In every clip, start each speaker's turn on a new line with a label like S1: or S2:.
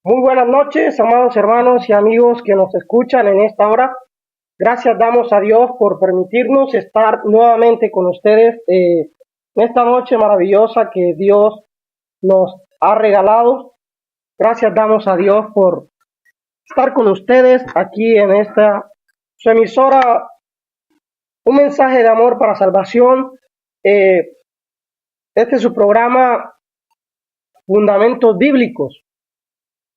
S1: Muy buenas noches, amados hermanos y amigos que nos escuchan en esta hora. Gracias damos a Dios por permitirnos estar nuevamente con ustedes en esta noche maravillosa que Dios nos ha regalado. Gracias damos a Dios por estar con ustedes aquí en esta su emisora, un mensaje de amor para salvación. Este es su programa Fundamentos Bíblicos.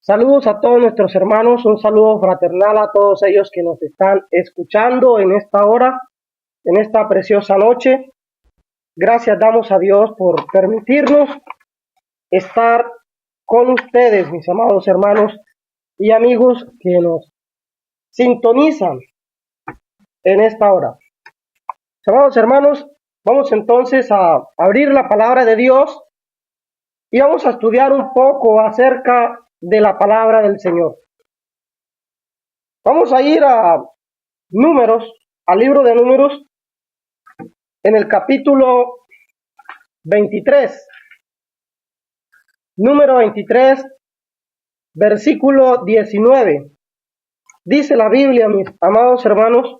S1: Saludos a todos nuestros hermanos, un saludo fraternal a todos ellos que nos están escuchando en esta hora, en esta preciosa noche. Gracias damos a Dios por permitirnos estar con ustedes, mis amados hermanos y amigos que nos sintonizan en esta hora. Mis amados hermanos, vamos entonces a abrir la palabra de Dios y vamos a estudiar un poco acerca de la palabra del Señor. Vamos a ir a Números, al libro de Números, en el capítulo 23. Número 23, versículo 19. Dice la Biblia, mis amados hermanos,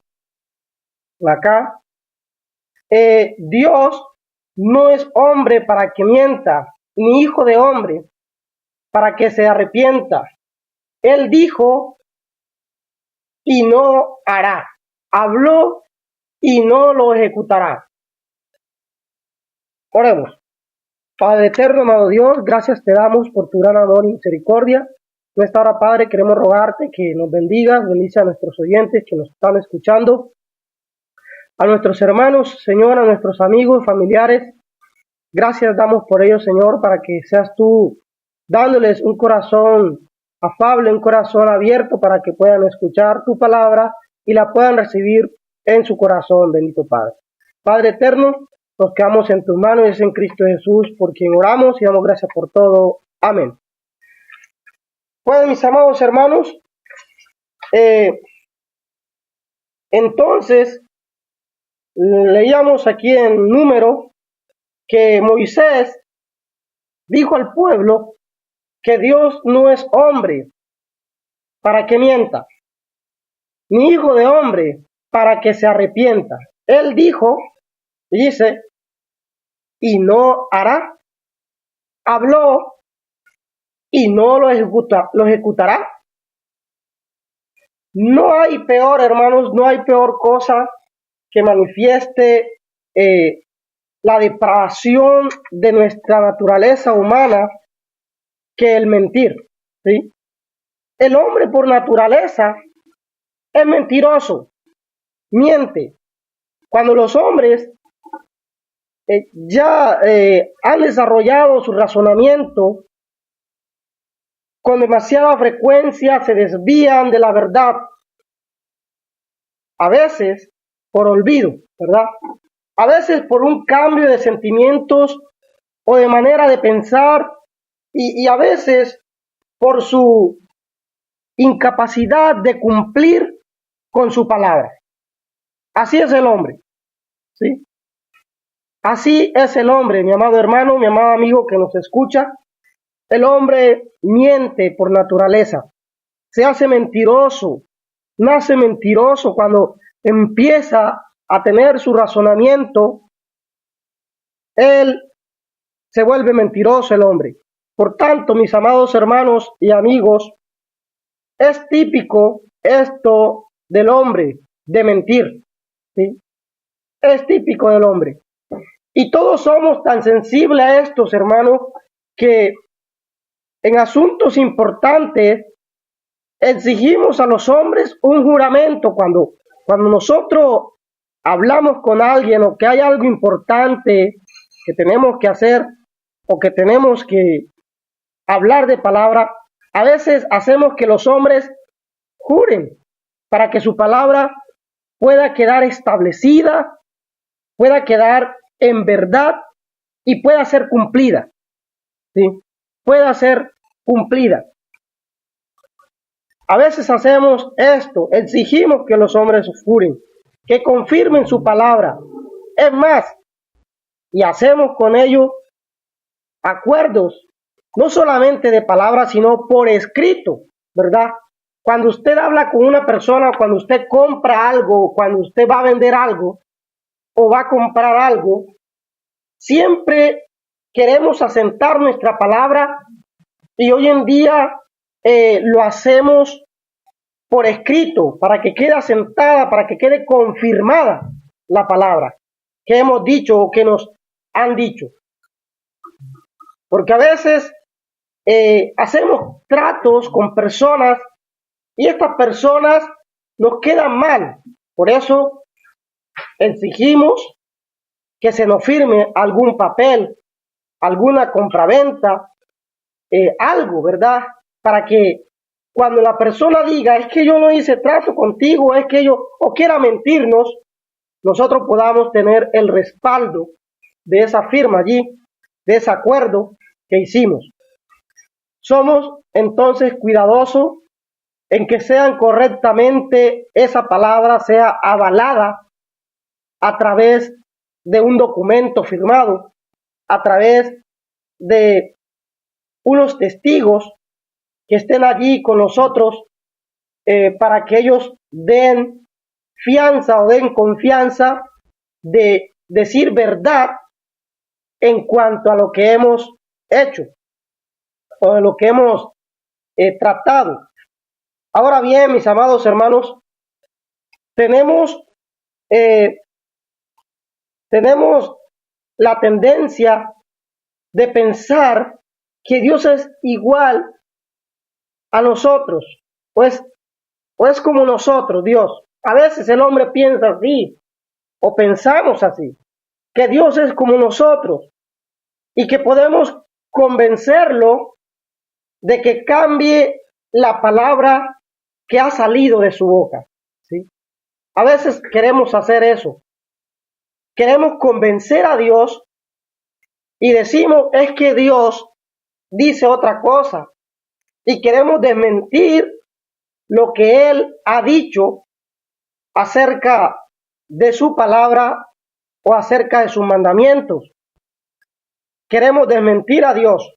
S1: acá, Dios no es hombre para que mienta, ni hijo de hombre para que se arrepienta. Él dijo y no hará. Habló y no lo ejecutará. Oremos. Padre eterno, amado Dios, gracias te damos por tu gran amor y misericordia. En esta hora, Padre, queremos rogarte que nos bendigas, bendice a nuestros oyentes que nos están escuchando, a nuestros hermanos, Señor, a nuestros amigos, familiares. Gracias damos por ellos, Señor, para que seas tú dándoles un corazón afable, un corazón abierto para que puedan escuchar tu palabra y la puedan recibir en su corazón, bendito Padre. Padre eterno, nos quedamos en tus manos y es en Cristo Jesús por quien oramos y damos gracias por todo. Amén. Pues, mis amados hermanos, entonces leíamos aquí en Número que Moisés dijo al pueblo que Dios no es hombre para que mienta, ni hijo de hombre para que se arrepienta. Él dijo, dice, y no hará. Habló y no lo ejecutará. No hay peor, hermanos, no hay peor cosa que manifieste la depravación de nuestra naturaleza humana que el mentir, ¿sí? El hombre por naturaleza es mentiroso, miente. Cuando los hombres ya han desarrollado su razonamiento, con demasiada frecuencia se desvían de la verdad, a veces por olvido, ¿verdad? A veces por un cambio de sentimientos o de manera de pensar y a veces por su incapacidad de cumplir con su palabra. Así es el hombre, ¿sí? Así es el hombre, mi amado hermano, mi amado amigo que nos escucha. El hombre miente por naturaleza, se hace mentiroso, nace mentiroso cuando empieza a tener su razonamiento. Él se vuelve mentiroso el hombre. Por tanto, mis amados hermanos y amigos, es típico esto del hombre, de mentir, ¿sí? Es típico del hombre. Y todos somos tan sensibles a estos, hermanos, que en asuntos importantes exigimos a los hombres un juramento cuando nosotros hablamos con alguien o que hay algo importante que tenemos que hacer o que tenemos que hablar de palabra. A veces hacemos que los hombres juren para que su palabra pueda quedar establecida, pueda quedar en verdad y pueda ser cumplida, ¿sí? Pueda ser cumplida. A veces hacemos esto, exigimos que los hombres juren, que confirmen su palabra. Es más, y hacemos con ello acuerdos no solamente de palabras, sino por escrito, ¿verdad? Cuando usted habla con una persona, cuando usted compra algo, cuando usted va a vender algo o va a comprar algo, siempre queremos asentar nuestra palabra y hoy en día lo hacemos por escrito, para que quede asentada, para que quede confirmada la palabra que hemos dicho o que nos han dicho. Porque a veces hacemos tratos con personas y estas personas nos quedan mal. Por eso exigimos que se nos firme algún papel, alguna compraventa, algo, ¿verdad? Para que cuando la persona diga, es que yo no hice trato contigo, es que yo, o quiera mentirnos, nosotros podamos tener el respaldo de esa firma allí, de ese acuerdo que hicimos. Somos entonces cuidadosos en que sean correctamente, esa palabra sea avalada a través de un documento firmado, a través de unos testigos que estén allí con nosotros para que ellos den fianza o den confianza de decir verdad en cuanto a lo que hemos hecho o de lo que hemos tratado. Ahora bien, mis amados hermanos, tenemos eh, tenemos la tendencia de pensar que Dios es igual a nosotros, o es como nosotros, Dios. A veces el hombre piensa así, o pensamos así, que Dios es como nosotros, y que podemos convencerlo de que cambie la palabra que ha salido de su boca, ¿sí? A veces queremos hacer eso. Queremos convencer a Dios y decimos, es que Dios dice otra cosa, y queremos desmentir lo que Él ha dicho acerca de su palabra o acerca de sus mandamientos. Queremos desmentir a Dios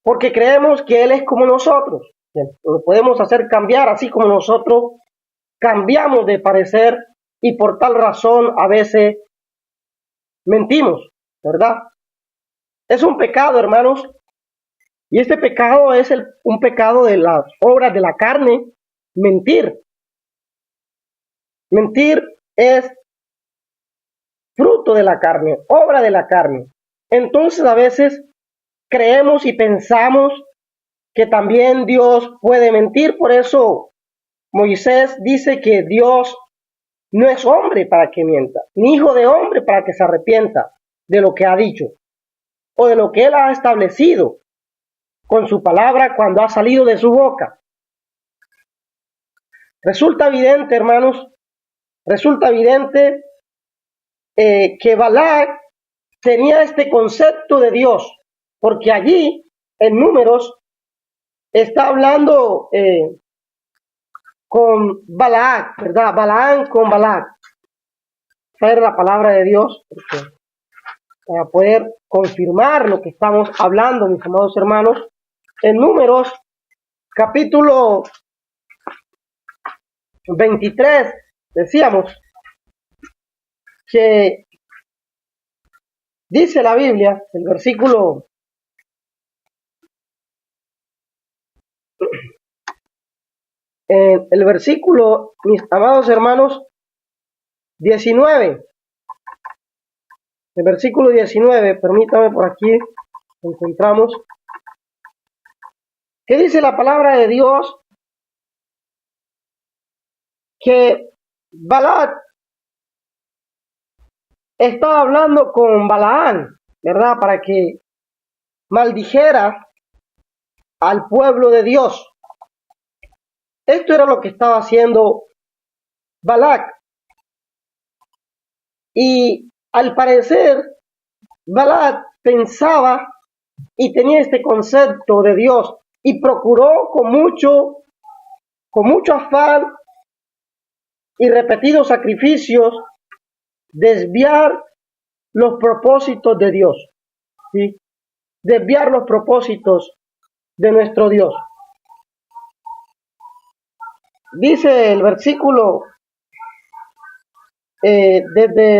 S1: porque creemos que Él es como nosotros. Lo podemos hacer cambiar así como nosotros cambiamos de parecer y por tal razón a veces mentimos, ¿verdad? Es un pecado, hermanos, y este pecado es un pecado de las obras de la carne, mentir. Mentir es fruto de la carne, obra de la carne. Entonces a veces creemos y pensamos que también Dios puede mentir, por eso Moisés dice que Dios no es hombre para que mienta, ni hijo de hombre para que se arrepienta de lo que ha dicho o de lo que él ha establecido con su palabra cuando ha salido de su boca. Resulta evidente, hermanos, resulta evidente que Balac tenía este concepto de Dios, porque allí en Números está hablando con Balac, ¿verdad? Balaam con Balac. Esa era la palabra de Dios, para poder confirmar lo que estamos hablando, mis amados hermanos. En Números, capítulo 23, decíamos que dice la Biblia, el versículo, mis amados hermanos, 19, el versículo 19, permítame por aquí, encontramos, que dice la palabra de Dios, que Balac estaba hablando con Balaam, ¿verdad? Para que maldijera al pueblo de Dios. Esto era lo que estaba haciendo Balac. Y al parecer, Balac pensaba y tenía este concepto de Dios y procuró con mucho afán y repetidos sacrificios desviar los propósitos de Dios, ¿sí? desviar los propósitos de nuestro Dios. Dice el versículo desde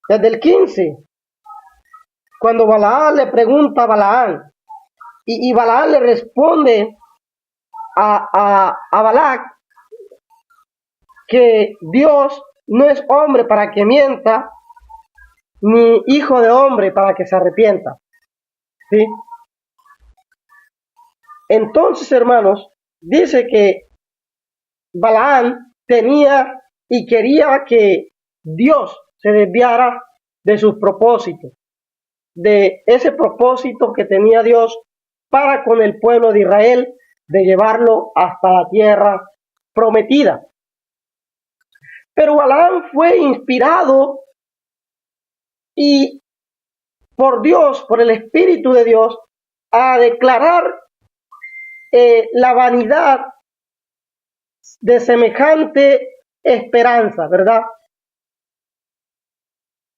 S1: el 15, cuando Balaam le pregunta a Balaam, y Balaam le responde a Balac que Dios no es hombre para que mienta, ni hijo de hombre para que se arrepienta. ¿Sí? Entonces, hermanos, dice que Balaam tenía y quería que Dios se desviara de sus propósitos, de ese propósito que tenía Dios para con el pueblo de Israel, de llevarlo hasta la tierra prometida. Pero Balaam fue inspirado y por Dios, por el Espíritu de Dios, a declarar la vanidad de semejante esperanza, ¿verdad?,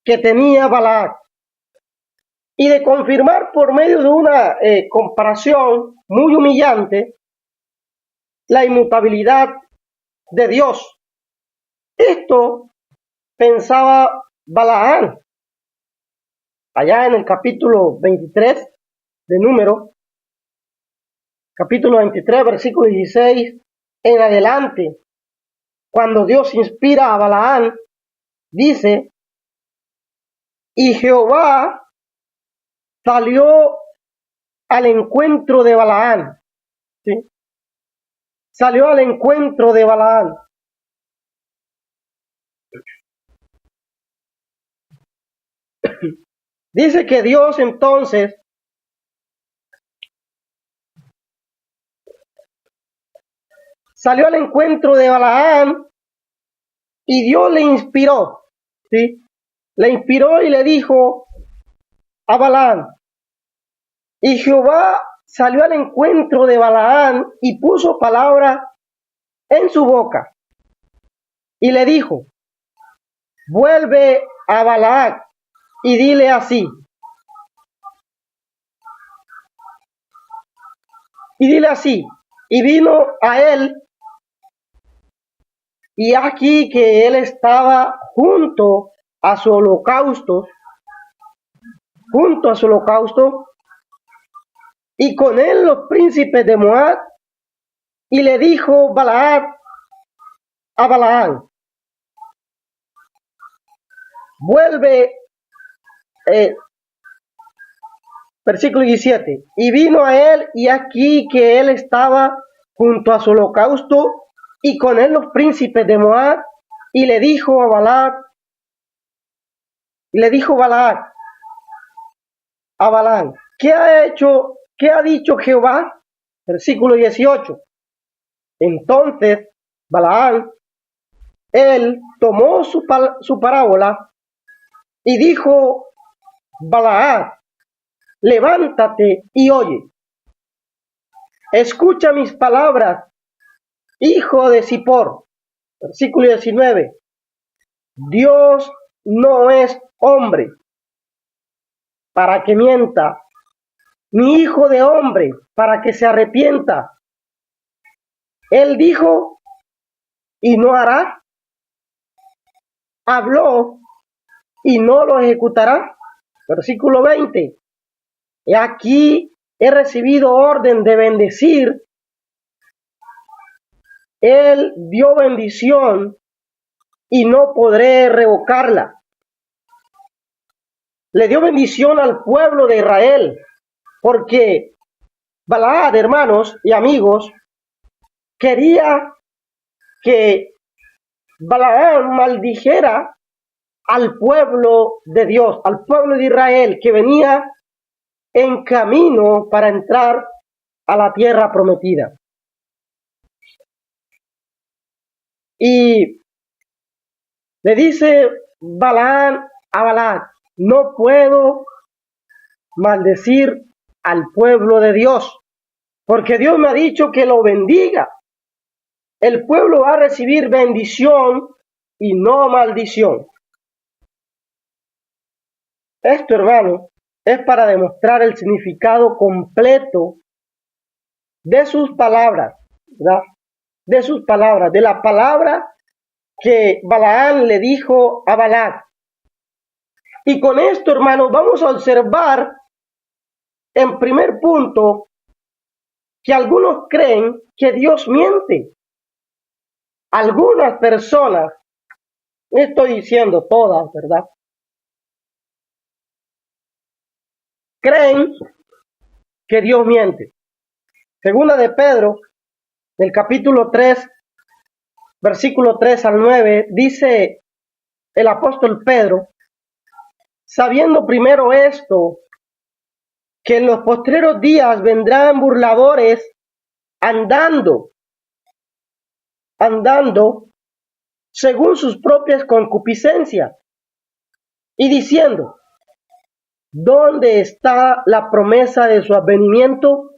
S1: que tenía Balaam, y de confirmar por medio de una comparación muy humillante la inmutabilidad de Dios. Esto pensaba Balaam allá en el capítulo 23 de Números, capítulo 23, versículo 16 en adelante. Cuando Dios inspira a Balaam, dice: y Jehová salió al encuentro de Balaam. ¿Sí? Salió al encuentro de Balaam. Dice que Dios entonces salió al encuentro de Balaam y Dios le inspiró, ¿sí? Le inspiró y le dijo a Balaam, y Jehová salió al encuentro de Balaam y puso palabra en su boca y le dijo: vuelve a Balac y dile así. Y dile así. Y vino a él, y aquí que él estaba junto a su holocausto, y con él los príncipes de Moab, y le dijo Balac a Balaam: vuelve, versículo 17, y vino a él, y aquí que él estaba junto a su holocausto, y con él los príncipes de Moab, y le dijo a Balac, a Balaam: ¿qué ha dicho Jehová? Versículo 18. Entonces Balaam, él tomó su parábola y dijo: Balaam, levántate y oye. Escucha mis palabras, hijo de Zippor. Versículo 19. Dios no es hombre para que mienta, ni hijo de hombre para que se arrepienta. Él dijo y no hará, habló y no lo ejecutará. Versículo 20. Y aquí he recibido orden de bendecir. Él dio bendición y no podré revocarla. Le dio bendición al pueblo de Israel, porque Balaam, hermanos y amigos, quería que Balaam maldijera al pueblo de Dios, al pueblo de Israel, que venía en camino para entrar a la tierra prometida. Y le dice Balaam a Balac: no puedo maldecir al pueblo de Dios, porque Dios me ha dicho que lo bendiga. El pueblo va a recibir bendición y no maldición. Esto, hermano, es para demostrar el significado completo de sus palabras, ¿verdad? De sus palabras, de la palabra que Balaam le dijo a Balac. Y con esto, hermanos, vamos a observar en primer punto que algunos creen que Dios miente. Algunas personas, no estoy diciendo todas, ¿verdad?, creen que Dios miente. Segunda de Pedro, del capítulo 3, versículo 3 al 9, dice el apóstol Pedro: sabiendo primero esto, que en los postreros días vendrán burladores andando según sus propias concupiscencias, y diciendo: ¿dónde está la promesa de su advenimiento?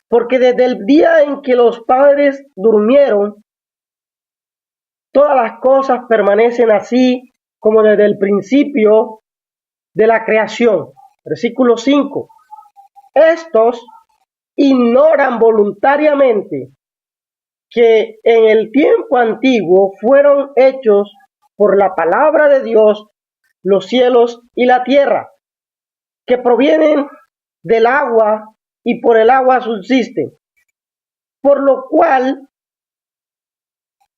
S1: Porque desde el día en que los padres durmieron, todas las cosas permanecen así como desde el principio de la creación. Versículo 5. Estos ignoran voluntariamente que en el tiempo antiguo fueron hechos por la palabra de Dios los cielos y la tierra, que provienen del agua y por el agua subsisten, por lo cual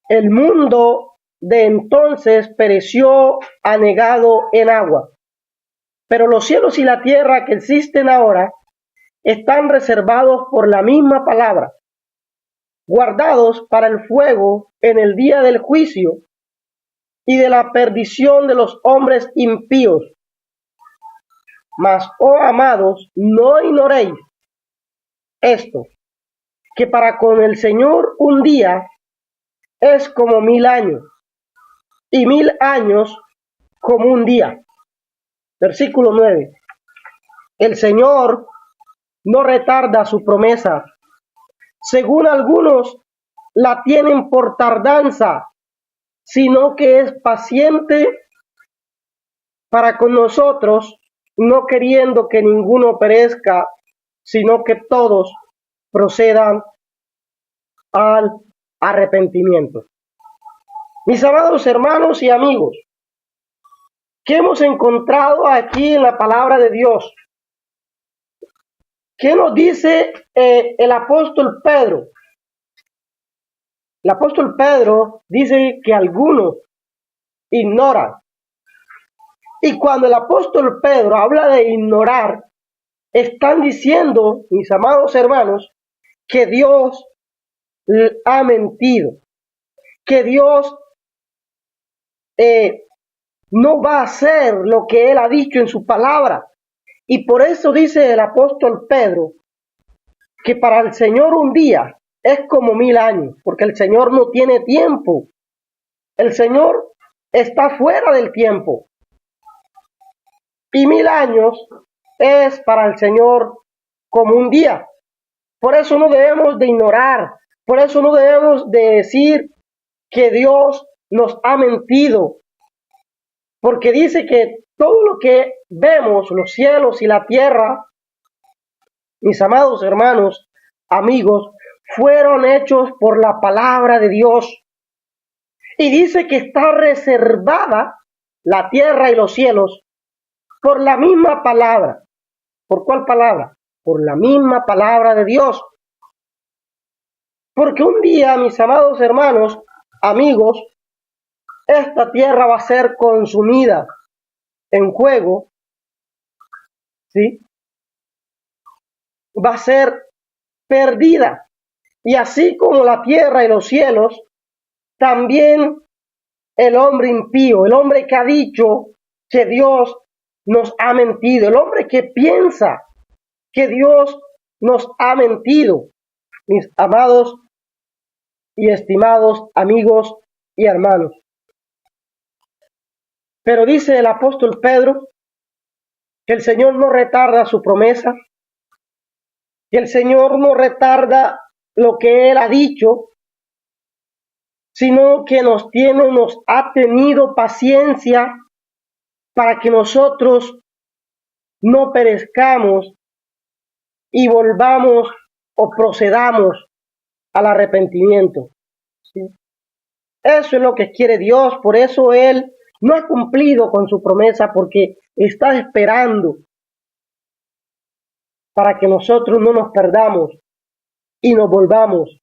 S1: el mundo de entonces pereció anegado en agua. Pero los cielos y la tierra que existen ahora están reservados por la misma palabra, guardados para el fuego en el día del juicio y de la perdición de los hombres impíos. Mas, oh amados, no ignoréis esto, que para con el Señor un día es como 1000 años, y 1000 años como un día. Versículo 9. El Señor no retarda su promesa, según algunos la tienen por tardanza, sino que es paciente para con nosotros, no queriendo que ninguno perezca, sino que todos procedan al arrepentimiento. Mis amados hermanos y amigos, ¿qué hemos encontrado aquí en la palabra de Dios? ¿Qué nos dice el apóstol Pedro? El apóstol Pedro dice que algunos ignoran. Y cuando el apóstol Pedro habla de ignorar, están diciendo, mis amados hermanos, que Dios ha mentido, que Dios no va a hacer lo que Él ha dicho en su palabra. Y por eso dice el apóstol Pedro que para el Señor un día es como 1000 años, porque el Señor no tiene tiempo. El Señor está fuera del tiempo. Y 1000 años es para el Señor como un día. Por eso no debemos de ignorar, por eso no debemos de decir que Dios nos ha mentido, porque dice que todo lo que vemos, los cielos y la tierra, mis amados hermanos, amigos, fueron hechos por la palabra de Dios. Y dice que está reservada la tierra y los cielos por la misma palabra. ¿Por cuál palabra? Por la misma palabra de Dios. Porque un día, mis amados hermanos, amigos, esta tierra va a ser consumida en fuego, ¿sí? Va a ser perdida. Y así como la tierra y los cielos, también el hombre impío, el hombre que ha dicho que Dios nos ha mentido, el hombre que piensa que Dios nos ha mentido, mis amados y estimados amigos y hermanos. Pero dice el apóstol Pedro que el Señor no retarda su promesa, que el Señor no retarda lo que Él ha dicho, sino que nos ha tenido paciencia para que nosotros no perezcamos y volvamos o procedamos al arrepentimiento. ¿Sí? Eso es lo que quiere Dios, por eso Él no ha cumplido con su promesa, porque está esperando para que nosotros no nos perdamos y nos volvamos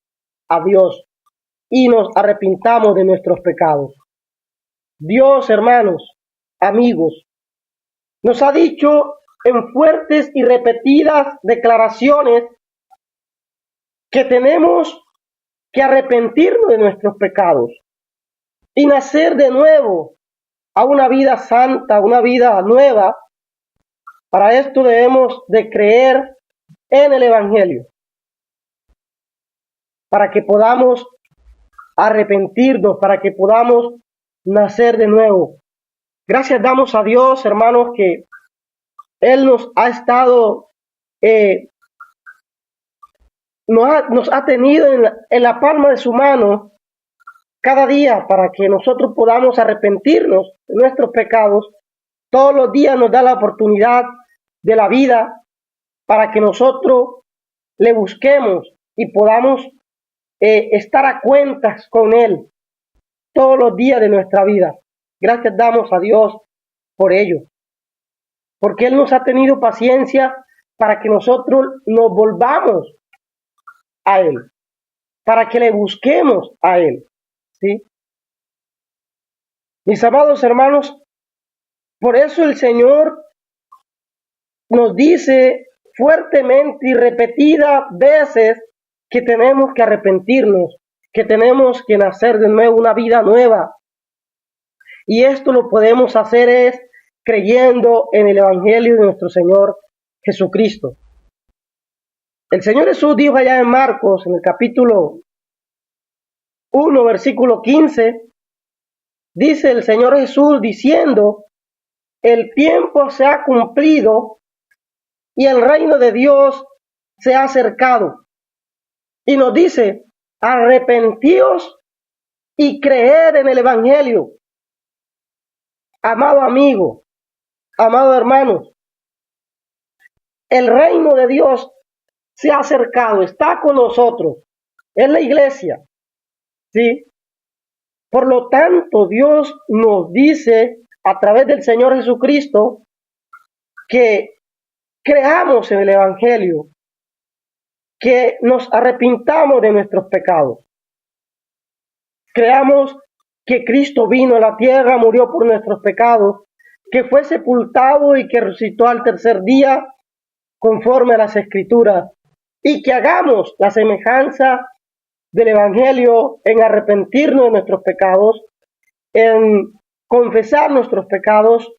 S1: a Dios y nos arrepintamos de nuestros pecados. Dios, hermanos, amigos, nos ha dicho en fuertes y repetidas declaraciones que tenemos que arrepentirnos de nuestros pecados y nacer de nuevo a una vida santa, una vida nueva. Para esto debemos de creer en el Evangelio, para que podamos arrepentirnos, para que podamos nacer de nuevo. Gracias damos a Dios, hermanos, que Él nos ha estado, nos ha tenido en la palma de su mano cada día para que nosotros podamos arrepentirnos de nuestros pecados. Todos los días nos da la oportunidad de la vida para que nosotros le busquemos y podamos estar a cuentas con Él todos los días de nuestra vida. Gracias damos a Dios por ello, porque Él nos ha tenido paciencia para que nosotros nos volvamos a Él, para que le busquemos a Él. ¿Sí? Mis amados hermanos, por eso el Señor nos dice fuertemente y repetidas veces que tenemos que arrepentirnos, que tenemos que nacer de nuevo, una vida nueva. Y esto lo podemos hacer es creyendo en el Evangelio de nuestro Señor Jesucristo. El Señor Jesús dijo allá en Marcos, en el capítulo 1, versículo 15, dice el Señor Jesús diciendo: el tiempo se ha cumplido y el reino de Dios se ha acercado. Y nos dice: arrepentíos y creed en el Evangelio. Amado amigo, amado hermano, el reino de Dios se ha acercado, está con nosotros, es la iglesia, ¿sí? Por lo tanto, Dios nos dice a través del Señor Jesucristo que creamos en el Evangelio, que nos arrepintamos de nuestros pecados. Creamos que Cristo vino a la tierra, murió por nuestros pecados, que fue sepultado y que resucitó al tercer día conforme a las Escrituras, y que hagamos la semejanza del Evangelio en arrepentirnos de nuestros pecados, en confesar nuestros pecados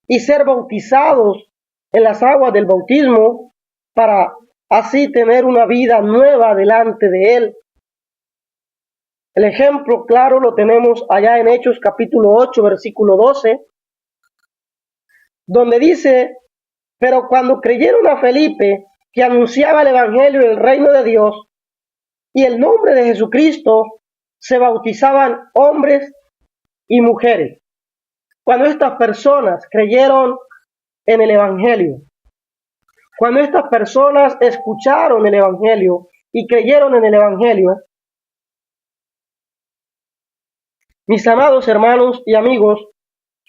S1: y ser bautizados en las aguas del bautismo para así tener una vida nueva delante de Él. El ejemplo claro lo tenemos allá en Hechos capítulo 8, versículo 12, donde dice: pero cuando creyeron a Felipe, que anunciaba el Evangelio del reino de Dios y el nombre de Jesucristo, se bautizaban hombres y mujeres. Cuando estas personas creyeron en el Evangelio, cuando estas personas escucharon el Evangelio y creyeron en el Evangelio, mis amados hermanos y amigos,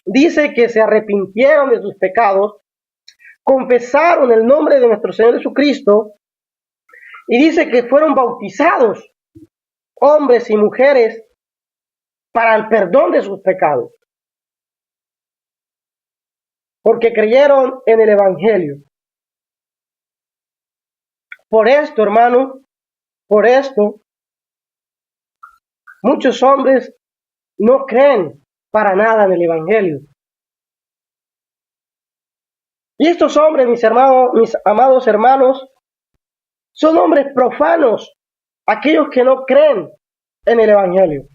S1: dice que se arrepintieron de sus pecados, confesaron el nombre de nuestro Señor Jesucristo y dice que fueron bautizados hombres y mujeres para el perdón de sus pecados, porque creyeron en el Evangelio. Por esto, hermano, por esto, muchos hombres no creen para nada en el Evangelio. Y estos hombres, mis hermanos, mis amados hermanos, son hombres profanos, aquellos que no creen en el Evangelio.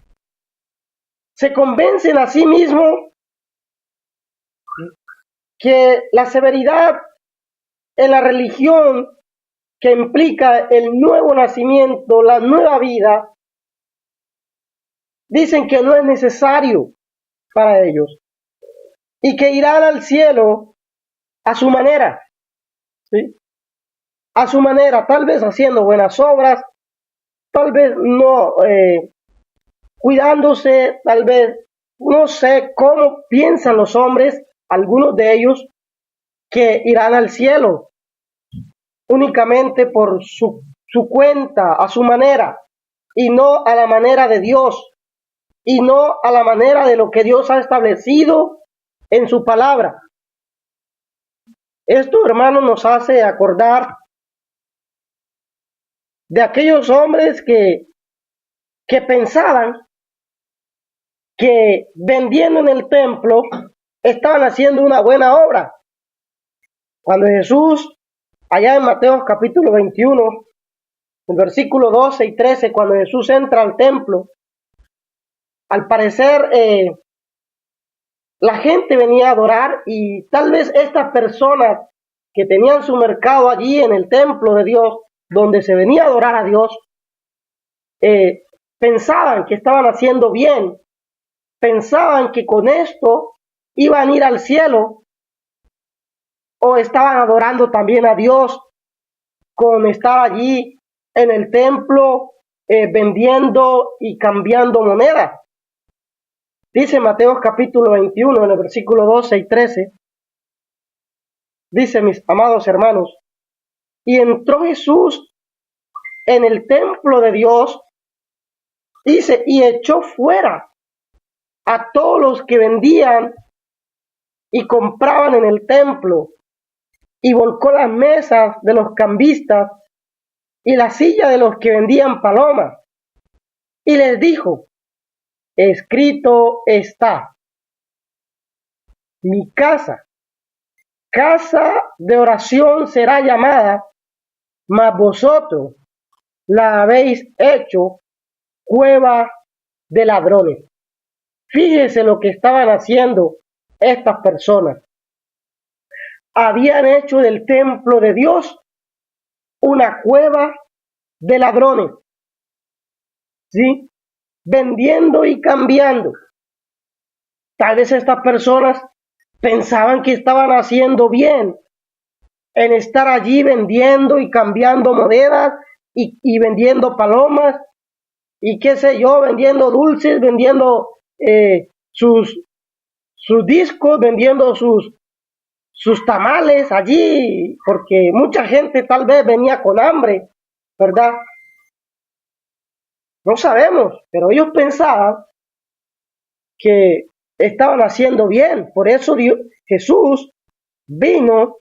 S1: Se convencen a sí mismos que la severidad en la religión que implica el nuevo nacimiento, la nueva vida, dicen que no es necesario para ellos y que irán al cielo a su manera, ¿sí? A su manera, tal vez haciendo buenas obras, tal vez no cuidándose, tal vez no sé cómo piensan los hombres, algunos de ellos, que irán al cielo únicamente por su cuenta, a su manera, y no a la manera de Dios, y no a la manera de lo que Dios ha establecido en su palabra. Esto, hermanos, nos hace acordar de aquellos hombres que pensaban que vendiendo en el templo estaban haciendo una buena obra. Cuando Jesús, allá en Mateo capítulo 21, el versículo 12 y 13, cuando Jesús entra al templo, al parecer la gente venía a adorar y tal vez estas personas que tenían su mercado allí en el templo de Dios, donde se venía a adorar a Dios, pensaban que estaban haciendo bien, pensaban que con esto iban a ir al cielo o estaban adorando también a Dios con estar allí en el templo vendiendo y cambiando monedas. Dice Mateo capítulo 21 en el versículo 12 y 13, dice, mis amados hermanos, y entró Jesús en el templo de Dios, dice, y echó fuera a todos los que vendían y compraban en el templo, y volcó las mesas de los cambistas y la silla de los que vendían palomas, y les dijo, escrito está, mi casa, casa de oración será llamada, mas vosotros la habéis hecho cueva de ladrones. Fíjese lo que estaban haciendo estas personas. Habían hecho del templo de Dios una cueva de ladrones, ¿sí? Vendiendo y cambiando. Tal vez estas personas pensaban que estaban haciendo bien en estar allí vendiendo y cambiando monedas y vendiendo palomas y qué sé yo, vendiendo dulces, vendiendo sus discos, vendiendo sus tamales allí, porque mucha gente tal vez venía con hambre, ¿verdad? No sabemos, pero ellos pensaban que estaban haciendo bien. Por eso Jesús vino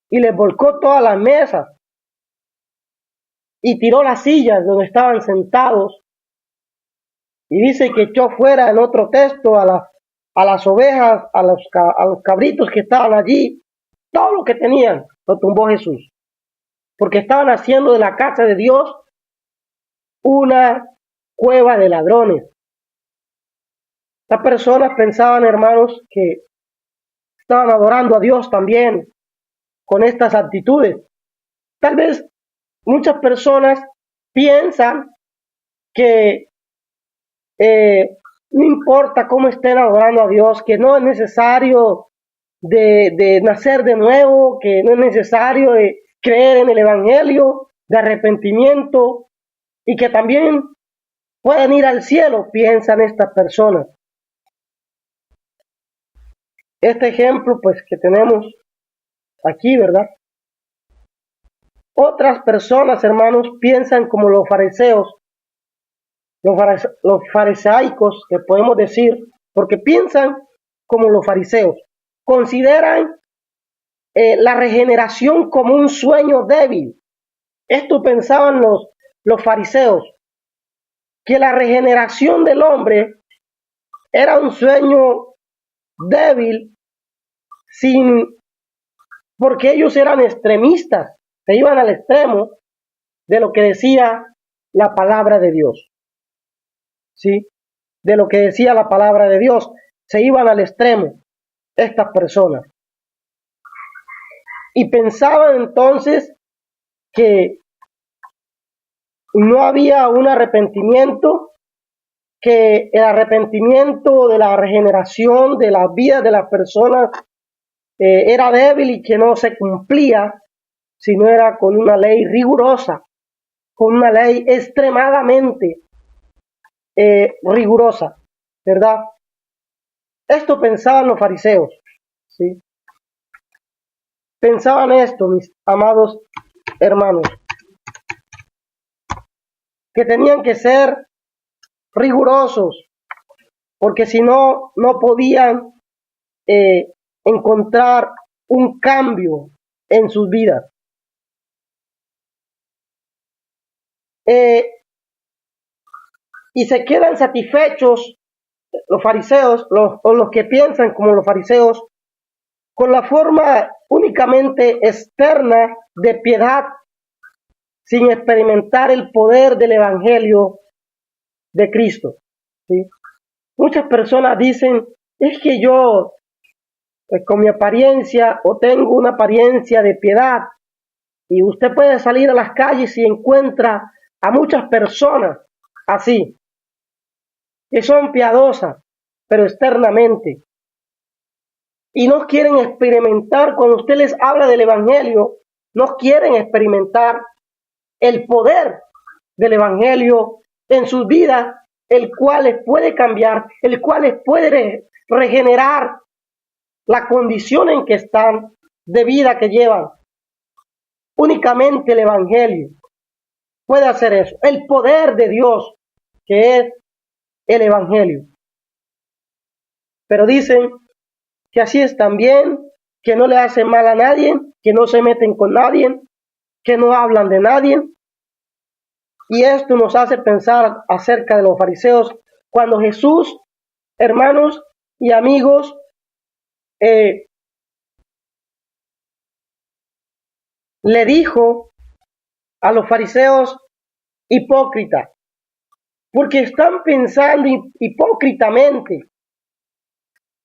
S1: y les volcó todas las mesas y tiró las sillas donde estaban sentados. Y dice que echó fuera en otro texto a las ovejas, a los cabritos que estaban allí. Todo lo que tenían lo tumbó Jesús. Porque estaban haciendo de la casa de Dios una cueva de ladrones. Estas personas pensaban, hermanos, que estaban adorando a Dios también con estas actitudes. Tal vez muchas personas piensan que no importa cómo estén adorando a Dios, que no es necesario de nacer de nuevo, que no es necesario de creer en el Evangelio, de arrepentimiento, y que también pueden ir al cielo, piensan estas personas. Este ejemplo, pues, que tenemos aquí, ¿verdad? Otras personas, hermanos, piensan como los fariseos, los farisaicos, que podemos decir, porque piensan como los fariseos. Consideran la regeneración como un sueño débil. Esto pensaban los fariseos, que la regeneración del hombre era un sueño débil, porque ellos eran extremistas, se iban al extremo de lo que decía la palabra de Dios. ¿Sí? De lo que decía la palabra de Dios, se iban al extremo estas personas. Y pensaban entonces que no había un arrepentimiento, que el arrepentimiento de la regeneración de la vida de las personas era débil y que no se cumplía, sino era con una ley rigurosa, con una ley extremadamente rigurosa, ¿verdad? Esto pensaban los fariseos, ¿sí? Pensaban esto, mis amados hermanos, que tenían que ser rigurosos, porque si no, no podían encontrar un cambio en sus vidas. Y se quedan satisfechos los fariseos, o los que piensan como los fariseos, con la forma únicamente externa de piedad, sin experimentar el poder del Evangelio de Cristo, ¿sí? Muchas personas dicen, es que yo, pues, con mi apariencia, o tengo una apariencia de piedad, y usted puede salir a las calles y encuentra a muchas personas así, que son piadosas, pero externamente, y no quieren experimentar, cuando usted les habla del Evangelio, no quieren experimentar el poder del Evangelio en sus vidas, el cual les puede cambiar, el cual les puede regenerar la condición en que están, de vida que llevan. Únicamente el Evangelio puede hacer eso, el poder de Dios, que es el Evangelio. Pero dicen que así están bien, que no le hacen mal a nadie, que no se meten con nadie, que no hablan de nadie. Y esto nos hace pensar acerca de los fariseos, cuando Jesús, hermanos y amigos, le dijo a los fariseos hipócritas, porque están pensando hipócritamente.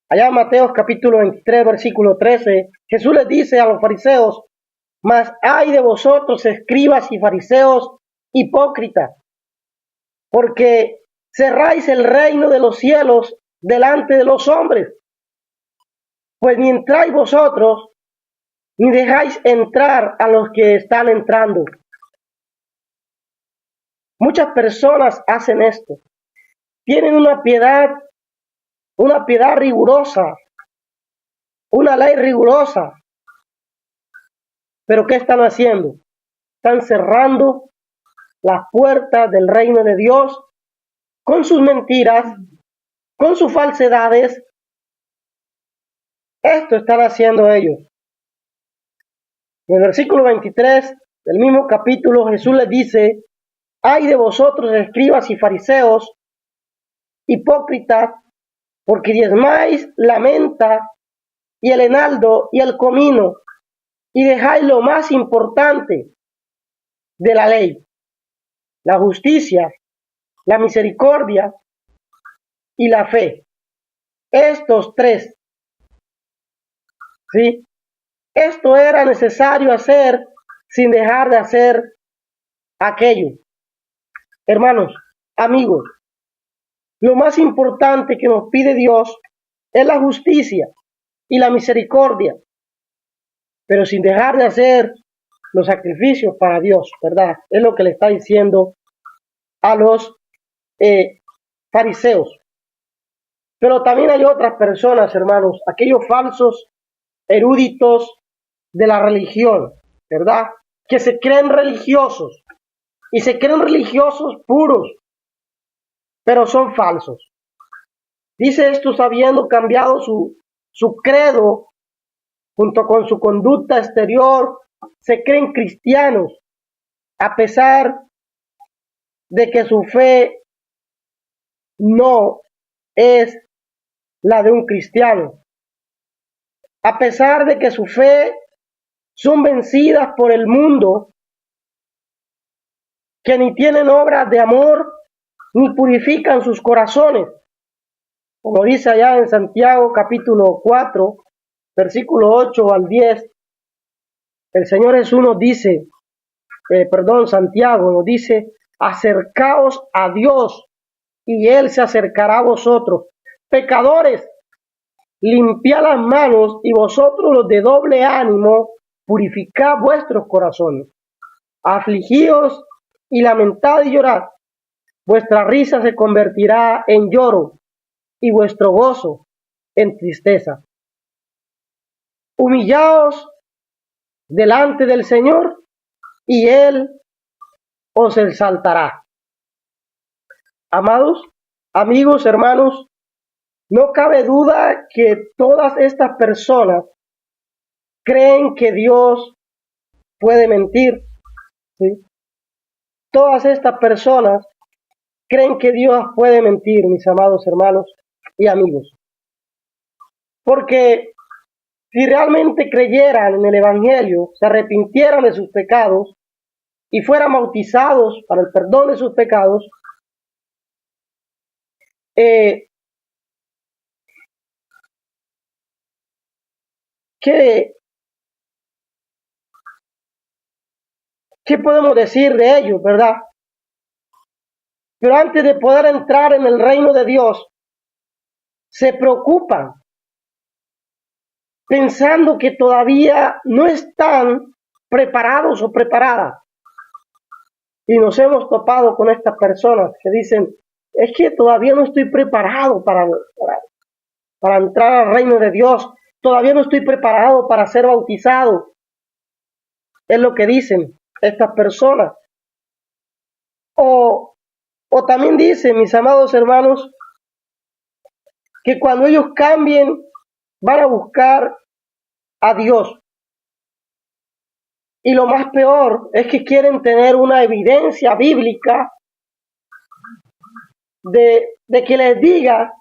S1: Allá en Mateo capítulo 23, versículo 13, Jesús les dice a los fariseos, mas ay de vosotros, escribas y fariseos hipócritas, porque cerráis el reino de los cielos delante de los hombres, pues ni entráis vosotros, ni dejáis entrar a los que están entrando. Muchas personas hacen esto, tienen una piedad rigurosa, una ley rigurosa, pero ¿qué están haciendo? Están cerrando las puertas del reino de Dios con sus mentiras, con sus falsedades. Esto están haciendo ellos. En el versículo 23 del mismo capítulo, Jesús les dice, ay de vosotros, escribas y fariseos, hipócritas, porque diezmáis la menta y el enaldo y el comino, y dejáis lo más importante de la ley, la justicia, la misericordia y la fe. Estos tres, ¿sí? Esto era necesario hacer sin dejar de hacer aquello. Hermanos, amigos, lo más importante que nos pide Dios es la justicia y la misericordia, pero sin dejar de hacer los sacrificios para Dios, ¿verdad? Es lo que le está diciendo a los fariseos. Pero también hay otras personas, hermanos, aquellos falsos eruditos de la religión, ¿verdad? Que se creen religiosos y se creen religiosos puros, pero son falsos. Dice esto habiendo cambiado su credo junto con su conducta exterior, se creen cristianos, a pesar de que su fe no es la de un cristiano, a pesar de que su fe son vencidas por el mundo, que ni tienen obras de amor, ni purifican sus corazones, como dice allá en Santiago capítulo 4, versículo 8 al 10, el Señor Jesús nos dice, Santiago nos dice, acercaos a Dios y Él se acercará a vosotros. Pecadores, limpiad las manos, y vosotros los de doble ánimo, purificad vuestros corazones. Afligíos y lamentad y llorad. Vuestra risa se convertirá en lloro, y vuestro gozo en tristeza. Humillaos delante del Señor, y Él os exaltará. Amados, amigos, hermanos, no cabe duda que todas estas personas creen que Dios puede mentir, ¿sí? Todas estas personas creen que Dios puede mentir, mis amados hermanos y amigos. Porque si realmente creyeran en el Evangelio, se arrepintieran de sus pecados y fueran bautizados para el perdón de sus pecados, ¿qué podemos decir de ellos, verdad? Pero antes de poder entrar en el reino de Dios, se preocupan, pensando que todavía no están preparados o preparadas. Y nos hemos topado con estas personas que dicen, es que todavía no estoy preparado para entrar al reino de Dios, todavía no estoy preparado para ser bautizado. Es lo que dicen estas personas. O también dicen, mis amados hermanos, que cuando ellos cambien, van a buscar a Dios. Y lo más peor es que quieren tener una evidencia bíblica de que les diga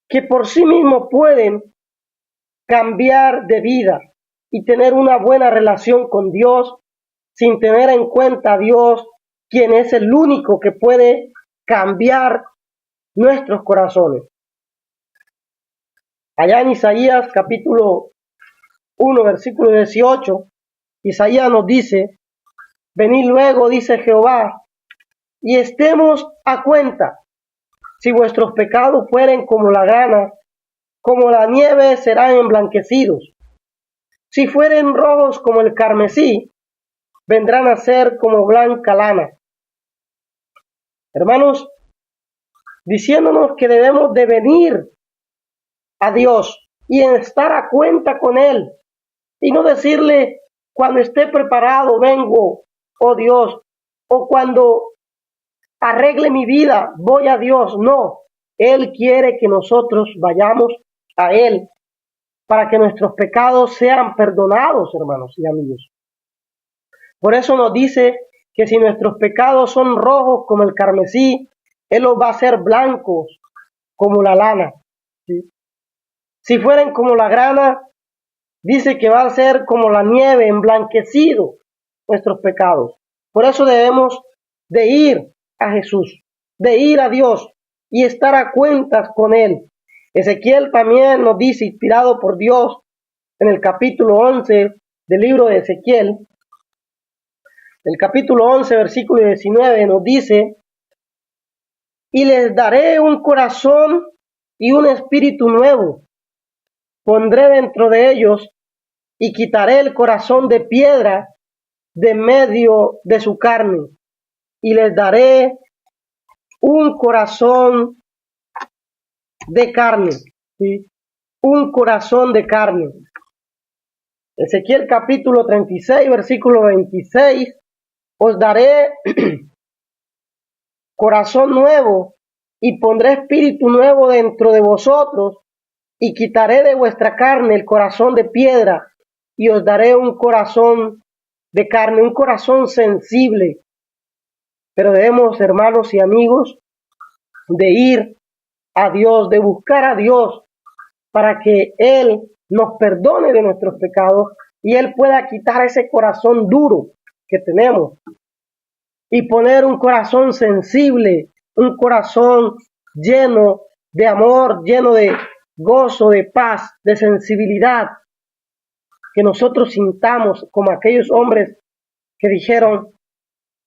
S1: que por sí mismos pueden cambiar de vida y tener una buena relación con Dios sin tener en cuenta a Dios, quien es el único que puede cambiar nuestros corazones. Allá en Isaías capítulo 1, versículo 18, Isaías nos dice, venid luego, dice Jehová, y estemos a cuenta. Si vuestros pecados fueren como la grana, como la nieve serán emblanquecidos. Si fueren rojos como el carmesí, vendrán a ser como blanca lana. Hermanos, diciéndonos que debemos de venir a Dios y estar a cuenta con Él, y no decirle cuando esté preparado vengo, oh Dios, o cuando arregle mi vida voy a Dios. No, Él quiere que nosotros vayamos a Él para que nuestros pecados sean perdonados, hermanos y amigos. Por eso nos dice que si nuestros pecados son rojos como el carmesí, Él los va a hacer blancos como la lana, ¿sí? Si fueren como la grana, dice que va a ser como la nieve, emblanquecido nuestros pecados. Por eso debemos de ir a Jesús, de ir a Dios y estar a cuentas con Él. Ezequiel también nos dice, inspirado por Dios, en el capítulo 11 del libro de Ezequiel, el capítulo 11, versículo 19, nos dice, y les daré un corazón y un espíritu nuevo, pondré dentro de ellos y quitaré el corazón de piedra de medio de su carne, y les daré un corazón de carne, ¿sí? Un corazón de carne. Ezequiel capítulo 36, versículo 26, os daré corazón nuevo y pondré espíritu nuevo dentro de vosotros y quitaré de vuestra carne el corazón de piedra y os daré un corazón de carne, un corazón sensible. Pero debemos, hermanos y amigos, de ir a Dios, de buscar a Dios para que Él nos perdone de nuestros pecados y Él pueda quitar ese corazón duro que tenemos y poner un corazón sensible, un corazón lleno de amor, lleno de gozo, de paz, de sensibilidad, que nosotros sintamos como aquellos hombres que dijeron,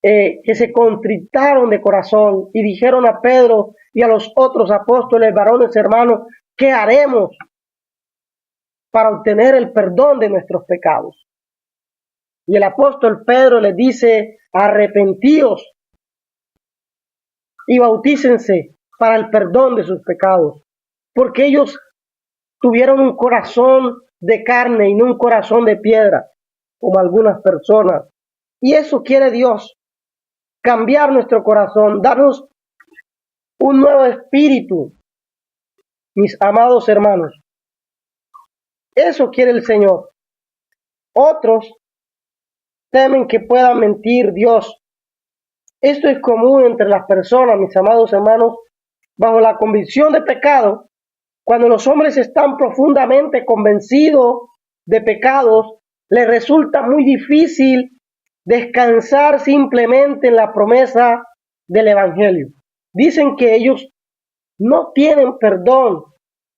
S1: que se contritaron de corazón y dijeron a Pedro y a los otros apóstoles, varones hermanos, ¿qué haremos para obtener el perdón de nuestros pecados. Y el apóstol Pedro les dice, arrepentíos y bautícense para el perdón de sus pecados, porque ellos tuvieron un corazón de carne y no un corazón de piedra, como algunas personas. Y eso quiere Dios, cambiar nuestro corazón, darnos un nuevo espíritu, mis amados hermanos. Eso quiere el Señor. Otros temen que pueda mentir Dios. Esto es común entre las personas, mis amados hermanos, bajo la convicción de pecado. Cuando los hombres están profundamente convencidos de pecados, les resulta muy difícil descansar simplemente en la promesa del Evangelio. Dicen que ellos no tienen perdón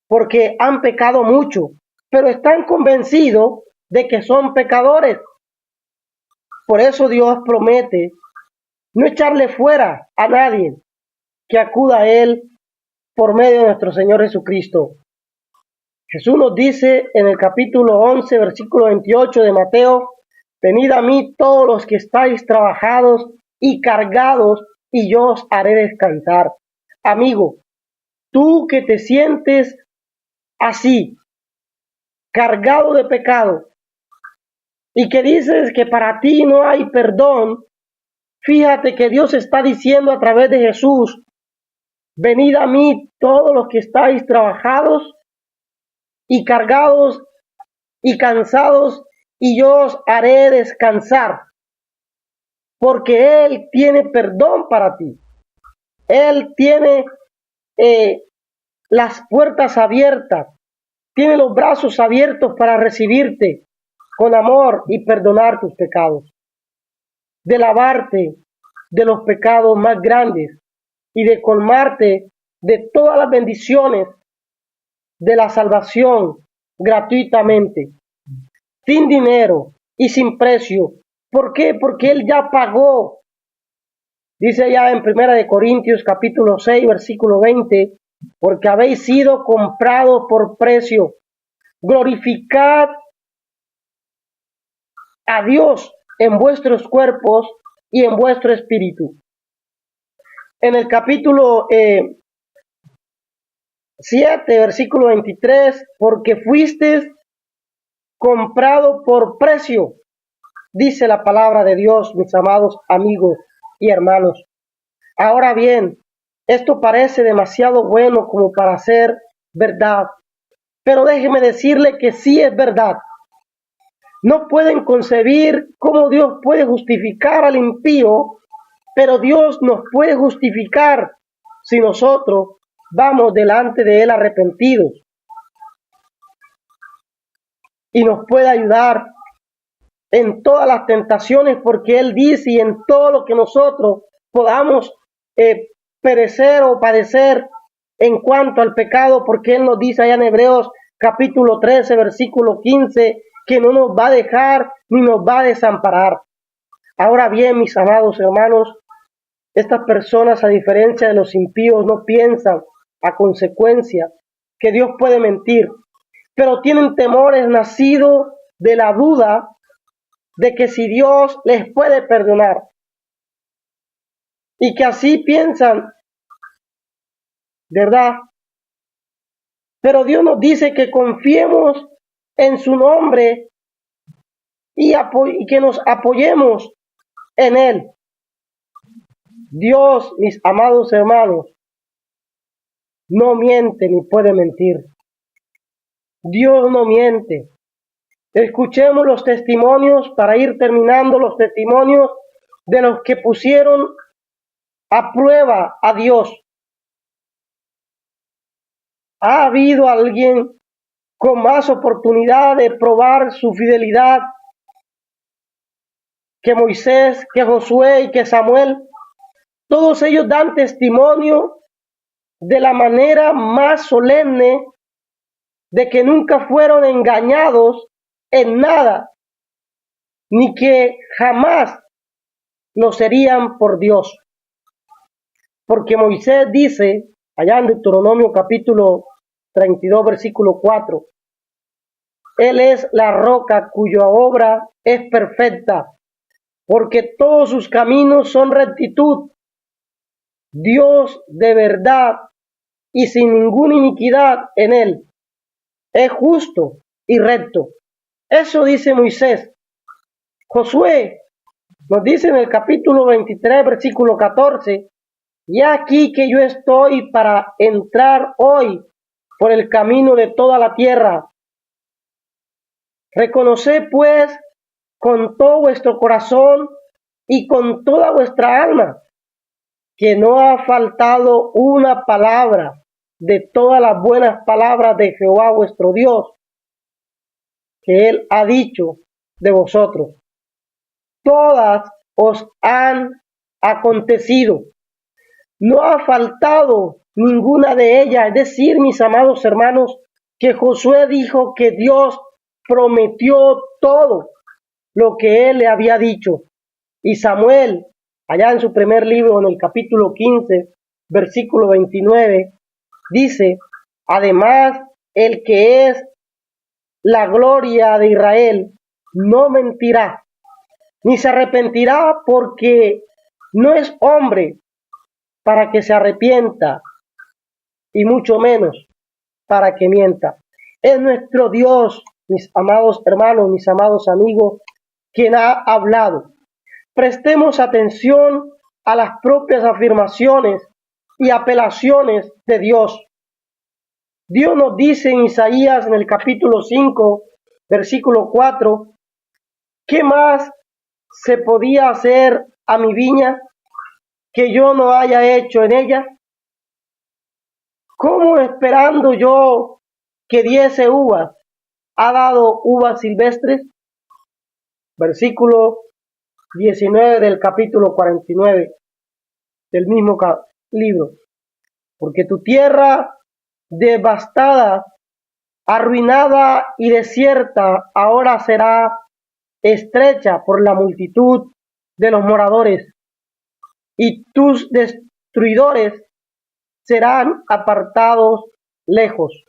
S1: porque han pecado mucho, pero están convencidos de que son pecadores. Por eso Dios promete no echarle fuera a nadie que acuda a Él por medio de nuestro Señor Jesucristo. Jesús nos dice en el capítulo 11, versículo 28 de Mateo, venid a mí todos los que estáis trabajados y cargados, y yo os haré descansar. Amigo, tú que te sientes así, cargado de pecado, y que dices que para ti no hay perdón, fíjate que Dios está diciendo a través de Jesús, venid a mí todos los que estáis trabajados y cargados y cansados, y yo os haré descansar, porque Él tiene perdón para ti. Él tiene las puertas abiertas, tiene los brazos abiertos para recibirte con amor y perdonar tus pecados, de lavarte de los pecados más grandes y de colmarte de todas las bendiciones de la salvación gratuitamente, sin dinero y sin precio. ¿Por qué? Porque Él ya pagó. Dice allá en 1 Corintios capítulo 6, versículo 20, porque habéis sido comprados por precio. Glorificad a Dios en vuestros cuerpos y en vuestro espíritu. En el capítulo 7, versículo 23, porque fuisteis comprado por precio, dice la palabra de Dios, mis amados amigos y hermanos. Ahora bien, esto parece demasiado bueno como para ser verdad, pero déjeme decirle que sí es verdad. No pueden concebir cómo Dios puede justificar al impío, pero Dios nos puede justificar si nosotros vamos delante de Él arrepentidos. Y nos puede ayudar en todas las tentaciones, porque Él dice, y en todo lo que nosotros podamos perecer o padecer en cuanto al pecado, porque Él nos dice allá en Hebreos capítulo 13, versículo 15, que no nos va a dejar ni nos va a desamparar. Ahora bien, mis amados hermanos, estas personas, a diferencia de los impíos, no piensan a consecuencia que Dios puede mentir, pero tienen temores nacidos de la duda de que si Dios les puede perdonar, y que así piensan, ¿verdad? Pero Dios nos dice que confiemos en su nombre y que nos apoyemos en Él. Dios, mis amados hermanos, no miente ni puede mentir. Dios no miente. Escuchemos los testimonios para ir terminando, los testimonios de los que pusieron a prueba a Dios. ¿Ha habido alguien con más oportunidad de probar su fidelidad que Moisés, que Josué y que Samuel? Todos ellos dan testimonio de la manera más solemne de que nunca fueron engañados en nada, ni que jamás lo serían por Dios. Porque Moisés dice, allá en Deuteronomio capítulo 32, versículo 4, Él es la roca cuya obra es perfecta, porque todos sus caminos son rectitud. Dios de verdad y sin ninguna iniquidad en él. Es justo y recto. Eso dice Moisés. Josué nos dice en el capítulo 23, versículo 14, y aquí que yo estoy para entrar hoy por el camino de toda la tierra. Reconoced pues con todo vuestro corazón y con toda vuestra alma que no ha faltado una palabra de todas las buenas palabras de Jehová vuestro Dios, que él ha dicho de vosotros. Todas os han acontecido. No ha faltado ninguna de ellas. Es decir, mis amados hermanos, que Josué dijo que Dios prometió todo lo que él le había dicho. Y Samuel, allá en su primer libro, en el capítulo 15, versículo 29, dice, además, el que es la gloria de Israel no mentirá, ni se arrepentirá, porque no es hombre para que se arrepienta, y mucho menos para que mienta. Es nuestro Dios, mis amados hermanos, mis amados amigos, quien ha hablado. Prestemos atención a las propias afirmaciones y apelaciones de Dios. Dios nos dice en Isaías, en el capítulo 5, versículo 4, ¿qué más se podía hacer a mi viña que yo no haya hecho en ella? ¿Cómo esperando yo que diese uvas, ha dado uvas silvestres? Versículo 19 del capítulo 49 del mismo libro. Porque tu tierra devastada, arruinada y desierta, ahora será estrecha por la multitud de los moradores, y tus destruidores serán apartados lejos.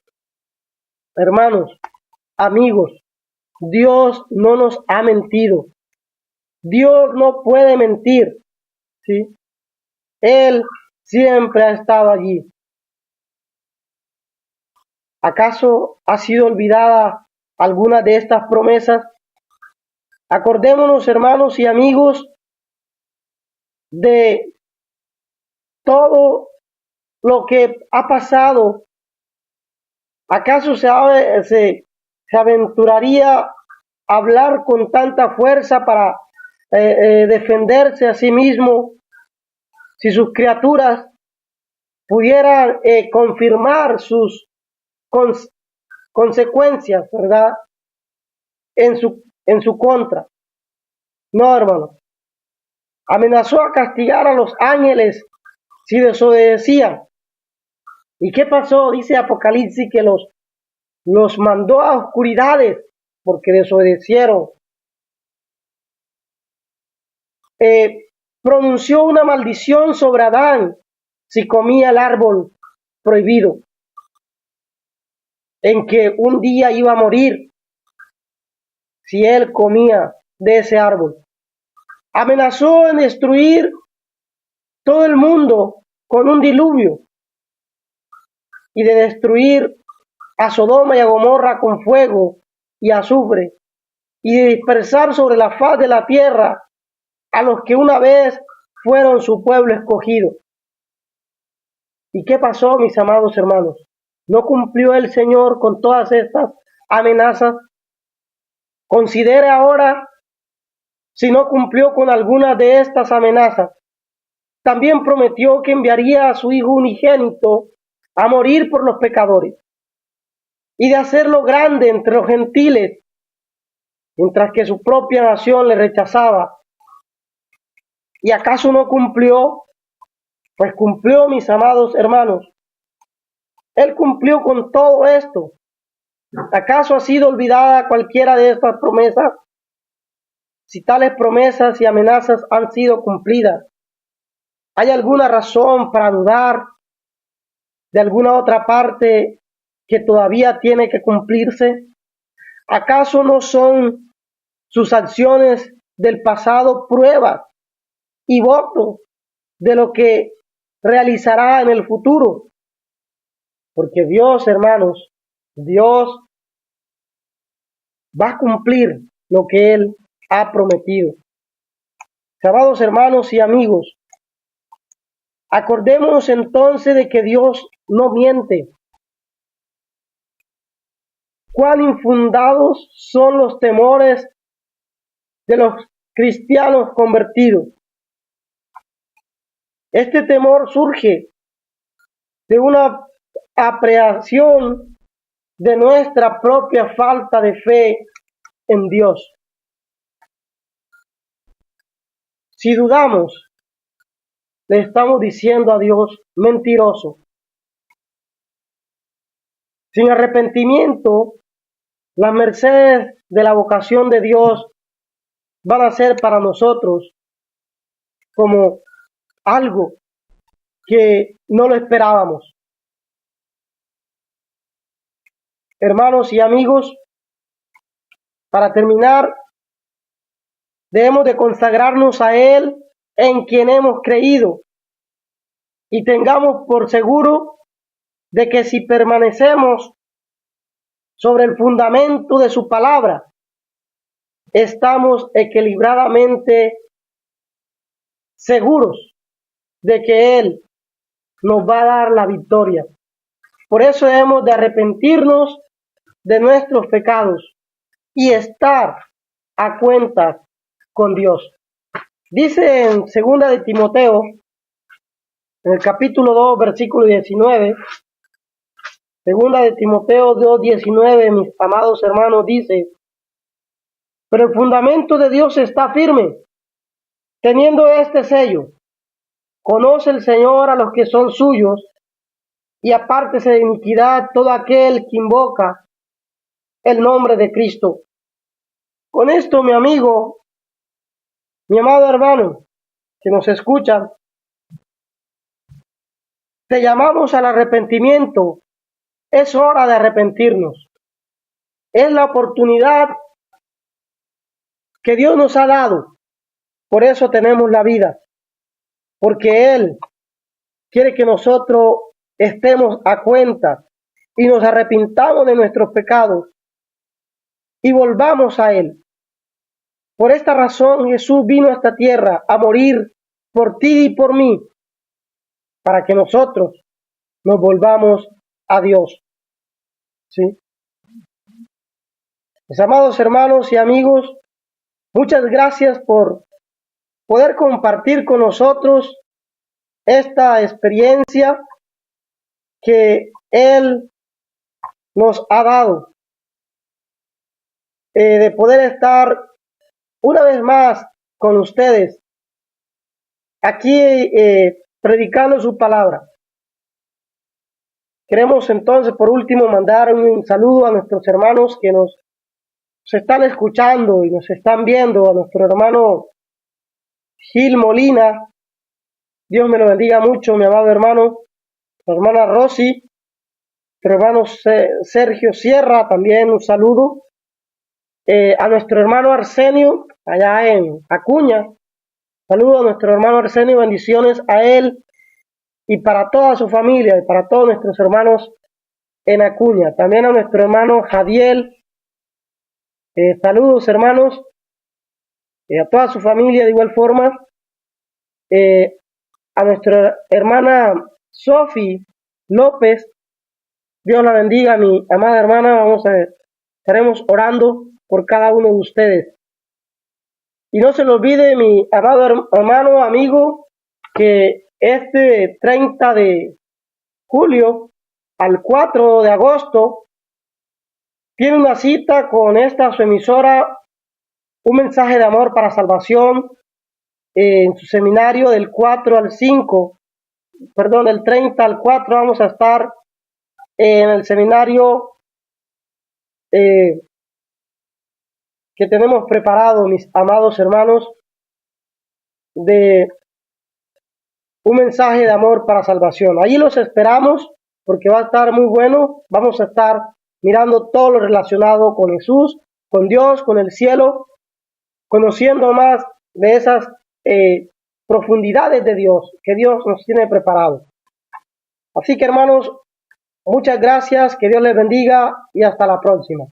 S1: Hermanos, amigos, Dios no nos ha mentido. Dios no puede mentir, ¿sí? Él siempre ha estado allí. ¿Acaso ha sido olvidada alguna de estas promesas? Acordémonos, hermanos y amigos, de todo lo que ha pasado. ¿Acaso se aventuraría a hablar con tanta fuerza para defenderse a sí mismo si sus criaturas pudieran confirmar sus consecuencias, ¿verdad? En su contra? No, hermano. Amenazó a castigar a los ángeles si desobedecían. ¿Y qué pasó? Dice Apocalipsis que los mandó a oscuridades porque desobedecieron. Pronunció una maldición sobre Adán si comía el árbol prohibido, en que un día iba a morir si él comía de ese árbol. Amenazó en destruir todo el mundo con un diluvio y de destruir a Sodoma y a Gomorra con fuego y azufre, y de dispersar sobre la faz de la tierra a los que una vez fueron su pueblo escogido. ¿Y qué pasó, mis amados hermanos? ¿No cumplió el Señor con todas estas amenazas? Considere ahora si no cumplió con alguna de estas amenazas. También prometió que enviaría a su Hijo unigénito a morir por los pecadores y de hacerlo grande entre los gentiles, mientras que su propia nación le rechazaba. ¿Y acaso no cumplió? Pues cumplió, mis amados hermanos. Él cumplió con todo esto. ¿Acaso ha sido olvidada cualquiera de estas promesas? Si tales promesas y amenazas han sido cumplidas, ¿hay alguna razón para dudar de alguna otra parte que todavía tiene que cumplirse? ¿Acaso no son sus acciones del pasado pruebas y votos de lo que realizará en el futuro? Porque Dios, hermanos, Dios va a cumplir lo que Él ha prometido. Amados hermanos y amigos, acordémonos entonces de que Dios no miente. Cuán infundados son los temores de los cristianos convertidos. Este temor surge de una aprehensión de nuestra propia falta de fe en Dios. Si dudamos, le estamos diciendo a Dios mentiroso. Sin arrepentimiento, las mercedes de la vocación de Dios van a ser para nosotros como algo que no lo esperábamos. Hermanos y amigos, para terminar, debemos de consagrarnos a Él en quien hemos creído y tengamos por seguro de que si permanecemos sobre el fundamento de su palabra, estamos equilibradamente seguros de que Él nos va a dar la victoria. Por eso debemos de arrepentirnos de nuestros pecados y estar a cuentas con Dios. Dice en 2 de Timoteo, en el capítulo 2, versículo 19, 2 de Timoteo 2:19, mis amados hermanos, dice: pero el fundamento de Dios está firme, teniendo este sello: conoce el Señor a los que son suyos, y apártese de iniquidad todo aquel que invoca el nombre de Cristo. Con esto, mi amigo, mi amado hermano, que nos escuchan, te llamamos al arrepentimiento. Es hora de arrepentirnos. Es la oportunidad que Dios nos ha dado. Por eso tenemos la vida. Porque Él quiere que nosotros estemos a cuenta y nos arrepintamos de nuestros pecados y volvamos a Él. Por esta razón Jesús vino a esta tierra a morir por ti y por mí, para que nosotros nos volvamos a Dios. ¿Sí? Mis amados hermanos y amigos, muchas gracias por poder compartir con nosotros esta experiencia que Él nos ha dado, de poder estar una vez más con ustedes aquí predicando su palabra. Queremos entonces, por último, mandar un saludo a nuestros hermanos que nos están escuchando y nos están viendo, a nuestro hermano Gil Molina. Dios me lo bendiga mucho, mi amado hermano. La hermana Rosy, nuestro hermano Sergio Sierra, también un saludo. A nuestro hermano Arsenio, allá en Acuña. Saludo a nuestro hermano Arsenio, bendiciones a él y para toda su familia y para todos nuestros hermanos en Acuña. También a nuestro hermano Jadiel, saludos hermanos, a toda su familia de igual forma. A nuestra hermana Sofi López, Dios la bendiga, mi amada hermana. Estaremos orando por cada uno de ustedes. Y no se le olvide, mi amado hermano, amigo, que este 30 de julio al 4 de agosto tiene una cita con esta su emisora, Un Mensaje de Amor para Salvación, en su seminario del 30 al 4 vamos a estar en el seminario que tenemos preparado, mis amados hermanos, de Un Mensaje de Amor para Salvación. Allí los esperamos porque va a estar muy bueno. Vamos a estar mirando todo lo relacionado con Jesús, con Dios, con el cielo, conociendo más de esas profundidades de Dios que Dios nos tiene preparado. Así que hermanos, muchas gracias, que Dios les bendiga y hasta la próxima.